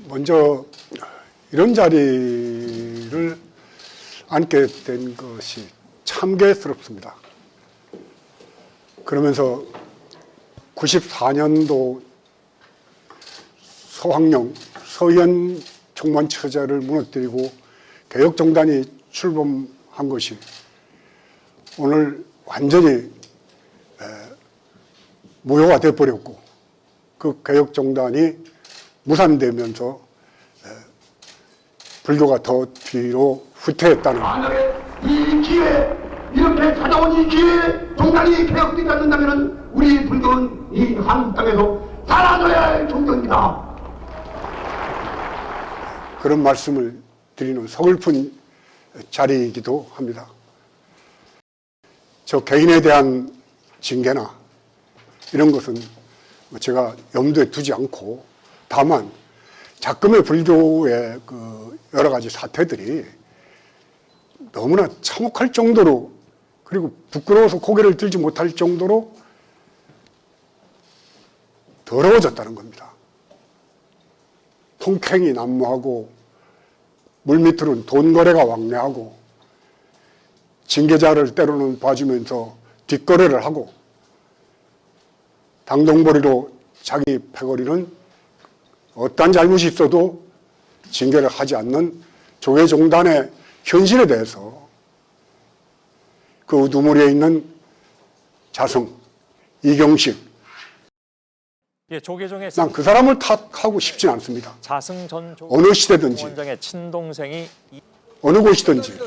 먼저 이런 자리를 앉게 된 것이 참개스럽습니다. 그러면서 94년도 서황룡, 서현 총무처제를 무너뜨리고 개혁정당이 출범한 것이 오늘 완전히 무효가 되어버렸고 그 개혁정당이 무산되면서 불교가 더 뒤로 후퇴했다는 만약에 이 기회, 이렇게 찾아온 이 기회에 종단이 개혁되지 않는다면 우리 불교는 이 한국 땅에서 사라져야 할 종교입니다. 그런 말씀을 드리는 서글픈 자리이기도 합니다. 저 개인에 대한 징계나 이런 것은 제가 염두에 두지 않고 다만 작금의 불교의 그 여러 가지 사태들이 너무나 참혹할 정도로 그리고 부끄러워서 고개를 들지 못할 정도로 더러워졌다는 겁니다. 통행이 난무하고 물밑으로는 돈 거래가 왕래하고 징계자를 때로는 봐주면서 뒷거래를 하고 당동벌이로 자기 패거리는 어떠한 잘못이 있어도 징계를 하지 않는 조계종단의 현실에 대해서 그 우두머리에 있는 자성, 이경식 예, 조계종의 난 그 사람을 탓하고 싶진 않습니다. 자승 전 어느 시대든지 원장의 친동생이 어느 곳이든지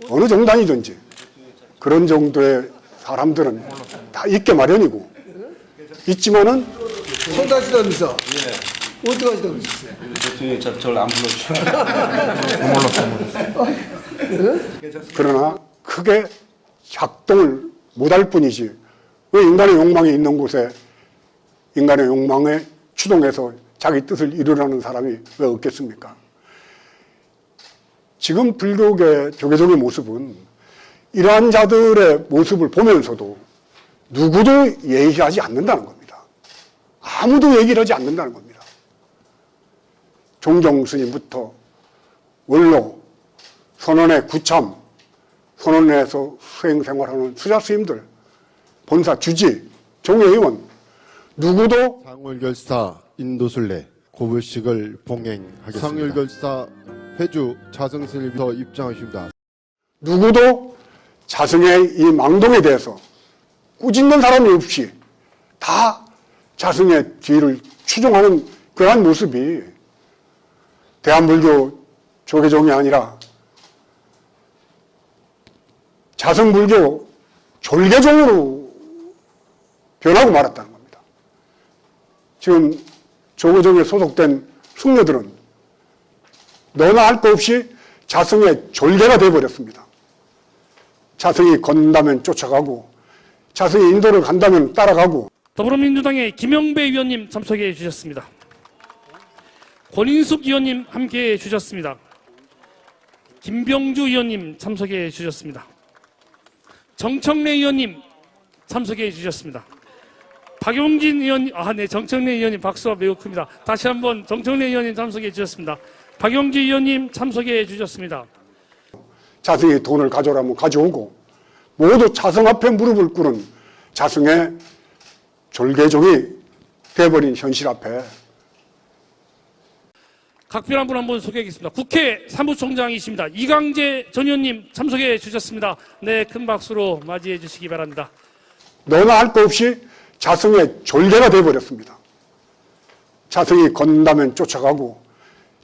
어느 정당이든지 그런 정도의 사람들은 다 있게 마련이고 있지만은 손다시다면서 어디 가시다 그러셨어요? 대통령이 저를 안 불러주시고 그러나 크게 작동을 못할 뿐이지 왜 인간의 욕망이 있는 곳에 인간의 욕망에 추동해서 자기 뜻을 이루려는 사람이 왜 없겠습니까? 지금 불교계 조계종의 모습은 이러한 자들의 모습을 보면서도 누구도 얘기하지 않는다는 겁니다. 아무도 얘기를 하지 않는다는 겁니다. 종정 스님부터 원로, 선원의 구참, 선원에서 수행 생활하는 수자 스님들, 본사 주지, 종회의원 누구도 상월결사 인도순례 고불식을 봉행하겠습니다. 상월결사 회주 자승스님부터 입장하십니다. 누구도 자승의 이 망동에 대해서 꾸짖는 사람이 없이 다 자승의 뒤를 추종하는 그러한 모습이 대한불교 조계종이 아니라 자승불교 졸개종으로 변하고 말았다는 겁니다. 지금 조계종에 소속된 숙녀들은 너나 할 거 없이 자승의 졸개가 되어버렸습니다. 자승이 건다면 쫓아가고 자승이 인도를 간다면 따라가고. 더불어민주당의 김영배 의원님 참석해 주셨습니다. 권인숙 의원님 함께해 주셨습니다. 김병주 의원님 참석해 주셨습니다. 정청래 의원님 참석해 주셨습니다. 박용진 의원님, 정청래 의원님 박수가 매우 큽니다. 다시 한번 정청래 의원님 참석해 주셨습니다. 박용진 의원님 참석해 주셨습니다. 자승이 돈을 가져오라면 가져오고 모두 자승 앞에 무릎을 꿇은 자승의 졸개종이 돼버린 현실 앞에 각별 한 분 한번 소개하겠습니다. 국회 사무총장이십니다. 이강재 전 의원님 참석해 주셨습니다. 네, 큰 박수로 맞이해 주시기 바랍니다. 너나 할 거 없이 자승의 졸개가 되어버렸습니다. 자승이 건다면 쫓아가고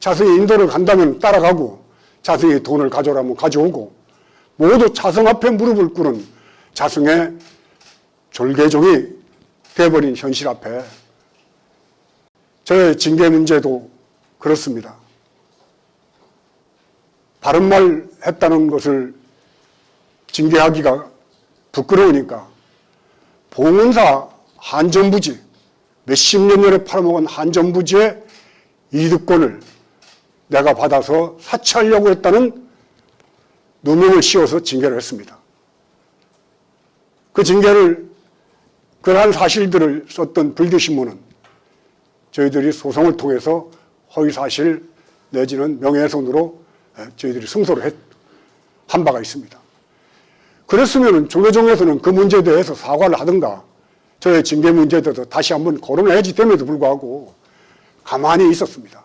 자승이 인도를 간다면 따라가고 자승이 돈을 가져오라면 가져오고 모두 자승 앞에 무릎을 꿇은 자승의 졸개종이 되어버린 현실 앞에 저의 징계 문제도 그렇습니다. 바른 말 했다는 것을 징계하기가 부끄러우니까 봉은사 한전부지 몇십 년 전에 팔아먹은 한전부지의 이득권을 내가 받아서 사치하려고 했다는 누명을 씌워서 징계를 했습니다. 그 징계를 그러한 사실들을 썼던 불교신문은 저희들이 소송을 통해서 허위사실 내지는 명예훼손으로 저희들이 승소를 한 바가 있습니다. 그랬으면 조계종에서는 그 문제에 대해서 사과를 하든가 저의 징계 문제에 대해서 다시 한번 거론해야지 됨에도 불구하고 가만히 있었습니다.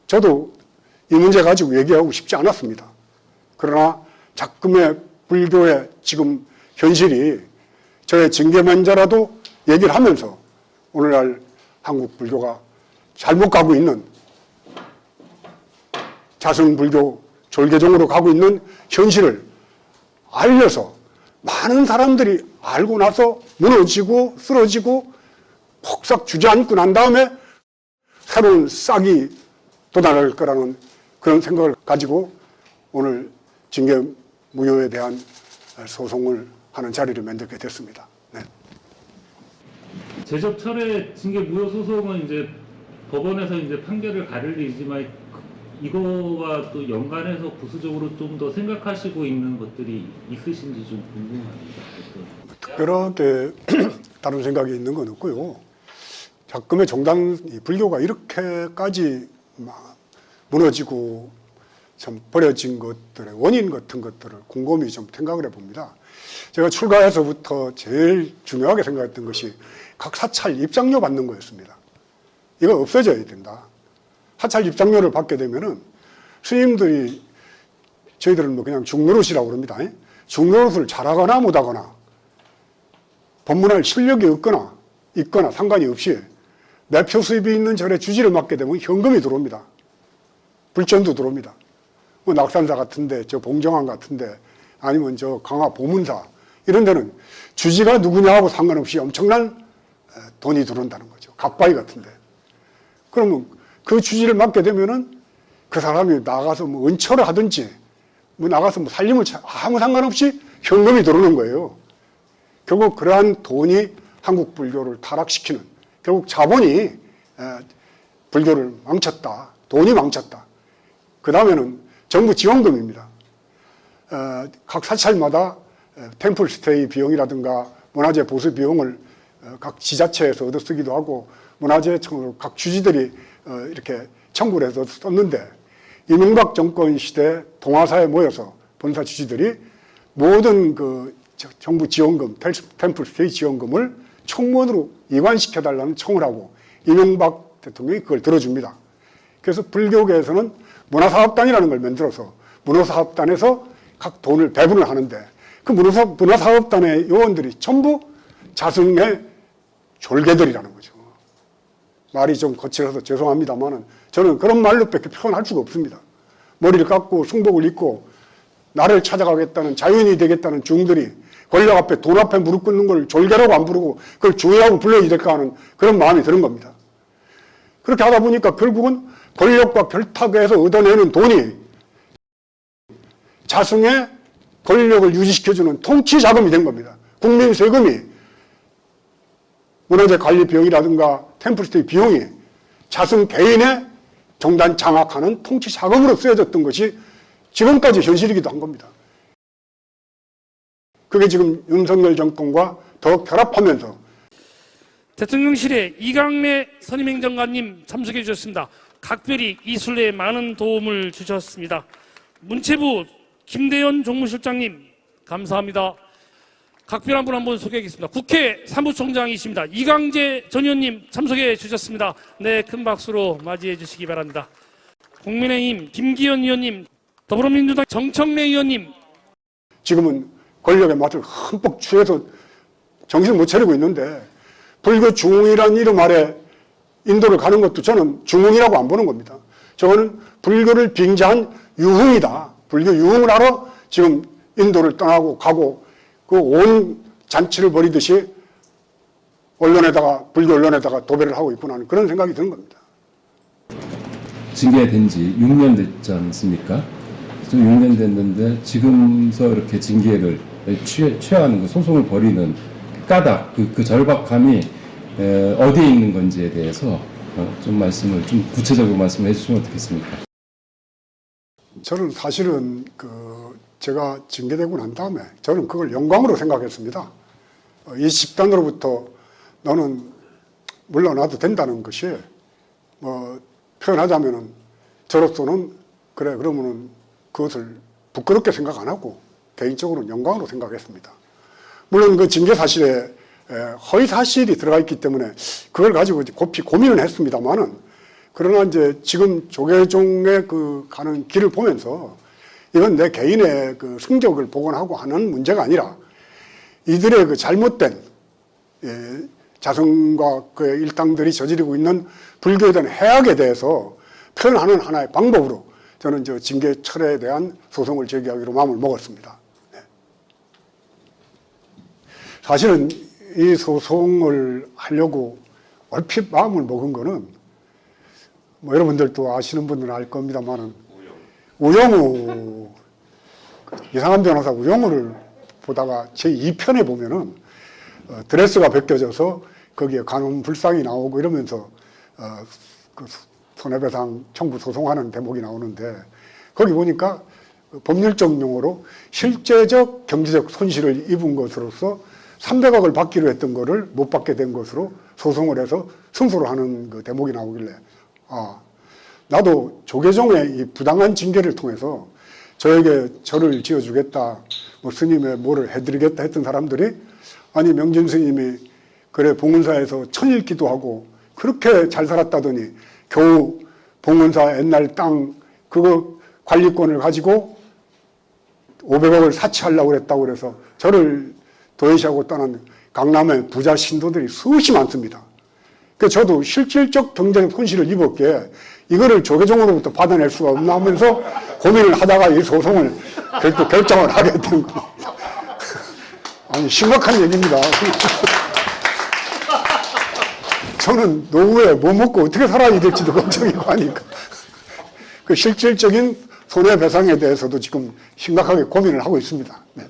저도 이 문제 가지고 얘기하고 싶지 않았습니다. 그러나 작금의 불교의 지금 현실이 저의 징계 문제라도 얘기를 하면서 오늘날 한국 불교가 잘못 가고 있는 자성불교 졸개종으로 가고 있는 현실을 알려서 많은 사람들이 알고 나서 무너지고 쓰러지고 폭삭 주저앉고 난 다음에 새로운 싹이 돋아날 거라는 그런 생각을 가지고 오늘 징계 무효에 대한 소송을 하는 자리를 만들게 됐습니다. 네. 제적 철회 징계 무효 소송은 이제 법원에서 이제 판결을 가르리지만 이거와 또 연관해서 부수적으로 좀 더 생각하시고 있는 것들이 있으신지 좀 궁금합니다. 특별하게 다른 생각이 있는 건 없고요. 작금의 종단 불교가 이렇게까지 막 무너지고 참 버려진 것들의 원인 같은 것들을 곰곰이 좀 생각을 해봅니다. 제가 출가해서부터 제일 중요하게 생각했던 것이 각 사찰 입장료 받는 거였습니다. 이거 없어져야 된다. 사찰 입장료를 받게 되면은 스님들이 저희들은 뭐 그냥 중노릇이라고 그럽니다. 중노릇을 잘하거나 못하거나 법문할 실력이 있거나 상관이 없이 매표 수입이 있는 절에 주지를 맡게 되면 현금이 들어옵니다. 불전도 들어옵니다. 뭐 낙산사 같은데, 저 봉정암 같은데, 아니면 저 강화 보문사 이런 데는 주지가 누구냐하고 상관없이 엄청난 돈이 들어온다는 거죠. 갓바위 같은데. 그러면 그 주지를 맡게 되면은 그 사람이 나가서 뭐 은처를 하든지 뭐 나가서 뭐 살림을 아무 상관없이 현금이 들어오는 거예요. 결국 그러한 돈이 한국 불교를 타락시키는, 결국 자본이 불교를 망쳤다. 돈이 망쳤다. 그 다음에는 정부 지원금입니다. 각 사찰마다 템플 스테이 비용이라든가 문화재 보수 비용을 각 지자체에서 얻어 쓰기도 하고 문화재청으로 각 주지들이 이렇게 청구를 해서 썼는데 이명박 정권 시대 동아사에 모여서 본사 주지들이 모든 그 정부 지원금, 템플 스테이 지원금을 총무원으로 이관시켜달라는 청을 하고 이명박 대통령이 그걸 들어줍니다. 그래서 불교계에서는 문화사업단이라는 걸 만들어서 문화사업단에서 각 돈을 배분을 하는데 그 문화사업단의 요원들이 전부 자승의 졸개들이라는 거죠. 말이 좀 거칠어서 죄송합니다만은 저는 그런 말로밖에 표현할 수가 없습니다. 머리를 깎고 승복을 입고 나를 찾아가겠다는 자연이 되겠다는 중들이 권력 앞에 돈 앞에 무릎 꿇는 걸 졸개라고 안 부르고 그걸 주의하고 불러야 될까 하는 그런 마음이 드는 겁니다. 그렇게 하다 보니까 결국은 권력과 결탁해서 얻어내는 돈이 자승의 권력을 유지시켜주는 통치 자금이 된 겁니다. 국민 세금이 문화재 관리 비용이라든가 템플스테이 비용이 자승 개인의 종단 장악하는 통치 자금으로 쓰여졌던 것이 지금까지 현실이기도 한 겁니다. 그게 지금 윤석열 정권과 더 결합하면서 대통령실에 이강래 선임행정관님 참석해 주셨습니다. 각별히 이 순례에 많은 도움을 주셨습니다. 문체부 김대현 종무실장님 감사합니다. 각별한 분 한번 소개하겠습니다. 국회 사무총장이십니다. 이강재 전 의원님 참석해 주셨습니다. 네, 큰 박수로 맞이해 주시기 바랍니다. 국민의힘 김기현 의원님, 더불어민주당 정청래 의원님. 지금은 권력의 맛을 흠뻑 취해서 정신을 못 차리고 있는데 불교 중흥이라는 이름 아래 인도를 가는 것도 저는 중흥이라고 안 보는 겁니다. 저거는 불교를 빙자한 유흥이다. 불교 유흥을 하러 지금 인도를 떠나고 가고 그 온 잔치를 벌이듯이 언론에다가 불교 언론에다가 도배를 하고 있구나 하는 그런 생각이 드는 겁니다. 징계된 지 6년 됐지 않습니까? 6년 됐는데 지금서 이렇게 징계를 취하는 그 소송을 벌이는 까닭, 그 절박함이 어디에 있는 건지에 대해서 좀 말씀을 좀 구체적으로 말씀해 주시면 어떻겠습니까? 저는 사실은 제가 징계되고 난 다음에 저는 그걸 영광으로 생각했습니다. 이 집단으로부터 너는 물러나도 된다는 것이 표현하자면은 저로서는 그래 그러면은 그것을 부끄럽게 생각 안 하고 개인적으로는 영광으로 생각했습니다. 물론 그 징계 사실에 허위 사실이 들어가 있기 때문에 그걸 가지고 깊이 고민을 했습니다만은 그러나 이제 지금 조계종의 그 가는 길을 보면서 이건 내 개인의 그 성적을 복원하고 하는 문제가 아니라 이들의 그 잘못된 자성과 그 일당들이 저지르고 있는 불교에 대한 해악에 대해서 표현하는 하나의 방법으로 저는 저 징계 철회에 대한 소송을 제기하기로 마음을 먹었습니다. 네. 사실은 이 소송을 하려고 얼핏 마음을 먹은 거는 뭐 여러분들도 아시는 분들은 알 겁니다만은 우영우 이상한 변호사 우영우를 보다가 제 2편에 보면은 드레스가 벗겨져서 거기에 간음불상이 나오고 이러면서 그 손해배상 청구 소송하는 대목이 나오는데 거기 보니까 법률적 용어로 실제적 경제적 손실을 입은 것으로서 300억을 받기로 했던 거를 못 받게 된 것으로 소송을 해서 승소를 하는 그 대목이 나오길래 나도 조계종의 이 부당한 징계를 통해서 저에게 절을 지어주겠다, 뭐 스님의 뭐를 해드리겠다 했던 사람들이 아니 명진 스님이 그래 봉은사에서 천일 기도하고 그렇게 잘 살았다더니 겨우 봉은사 옛날 땅 그거 관리권을 가지고 500억을 사치하려고 그랬다고 그래서 저를 도외시하고 떠난 강남의 부자 신도들이 수없이 많습니다. 그래서 저도 실질적 경제적 손실을 입었기에 이거를 조계종으로부터 받아낼 수가 없나 하면서 고민을 하다가 이 소송을 결정을 하게 된 겁니다. 아니 심각한 얘기입니다. 저는 노후에 뭐 먹고 어떻게 살아야 될지도 걱정이고 하니까 그 실질적인 손해배상에 대해서도 지금 심각하게 고민을 하고 있습니다. 네.